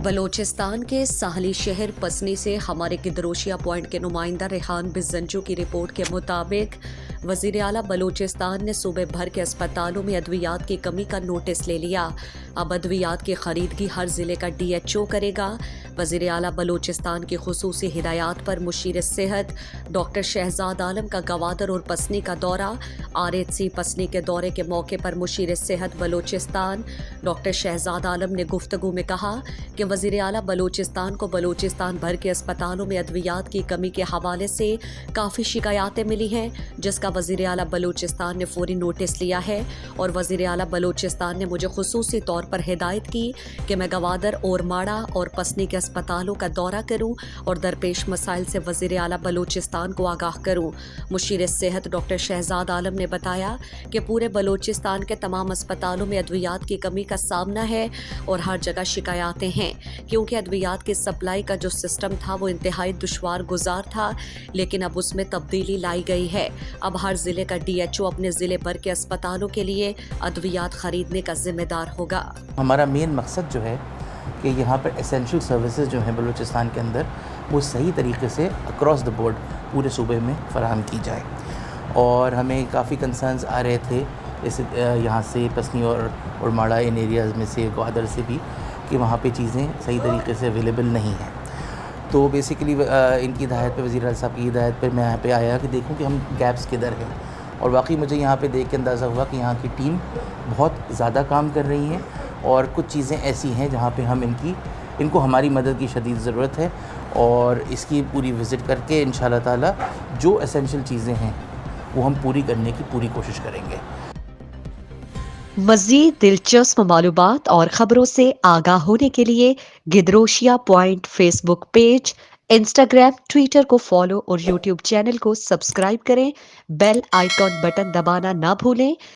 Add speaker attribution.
Speaker 1: बलूचिस्तान के साहली शहर पसनी से हमारे गिदरोशिया पॉइंट के नुमाइंदा रेहान बिजंजू की रिपोर्ट के मुताबिक वज़ीर आला बलूचिस्तान ने सूबे भर के अस्पतालों में अद्वियात की कमी का नोटिस ले लिया। अब अद्वियात की खरीदगी हर जिले का DHO करेगा। वज़ीर आला बलूचिस्तान की खुसूसी हिदायत पर मुशीर सेहत डॉक्टर शहजाद आलम का गवादर और पसनी का दौरा। RH पसनी के दौरे के मौके पर मुशीर सेहत बलूचिस्तान डॉक्टर शहजाद आलम ने गुफ्तगू में कहा कि वज़ीर आला बलूचिस्तान को बलूचिस्तान भर के अस्पतालों में अद्वियात की कमी के हवाले से काफ़ी शिकायतें मिली हैं, जिसका वज़ीर आला बलूचिस्तान ने फौरी नोटिस लिया है और वज़ीर आला बलूचिस्तान ने मुझे खुसूसी तौर पर हिदायत की कि मैं गवादर और माड़ा और पसनी के अस्पतालों का दौरा करूं और दरपेश मसाइल से वज़ीर आला बलूचिस्तान को आगाह करूं। मुशीर सेहत डॉक्टर शहजाद आलम ने बताया कि पूरे बलूचिस्तान के तमाम अस्पतालों में अद्वियात की कमी का सामना है और हर जगह शिकायतें हैं, क्योंकि अद्वियात की सप्लाई का जो सिस्टम था वो इंतहाई दुश्वार गुजार था, लेकिन अब उसमें तब्दीली लाई गई है। अब हर ज़िले का DHO अपने ज़िले भर के अस्पतालों के लिए अद्वियात खरीदने का जिम्मेदार होगा।
Speaker 2: हमारा मेन मकसद जो है कि यहाँ पर एसेंशियल सर्विसेज जो हैं बलूचिस्तान के अंदर वो सही तरीके से अक्रॉस द बोर्ड पूरे सूबे में फ़राहम की जाए। और हमें काफ़ी कंसर्न्स आ रहे थे जैसे यहाँ से पसनी और माड़ा इन एरियाज़ में से ग्वादर से भी कि वहाँ पे चीज़ें सही तरीके से अवेलेबल नहीं हैं। तो बेसिकली इनकी हिदायत पे वज़ीर आला साहब की हिदायत पे मैं यहाँ पे आया कि देखूँ कि हम गैप्स किधर हैं, और वाकई मुझे यहाँ पे देख के अंदाज़ा हुआ कि यहाँ की टीम बहुत ज़्यादा काम कर रही है और कुछ चीज़ें ऐसी हैं जहाँ पे हम इनको हमारी मदद की शदीद ज़रूरत है, और इसकी पूरी विज़िट करके इंशाअल्लाह ताला जो एसेंशियल चीज़ें हैं वो हम पूरी करने की पूरी कोशिश करेंगे।
Speaker 1: मज़ीद दिलचस्प मालूमात और ख़बरों से आगाह होने के लिए Gedrosia point Facebook page, Instagram, Twitter को फॉलो और YouTube चैनल को सब्सक्राइब करें। बेल आइकॉन बटन दबाना ना भूलें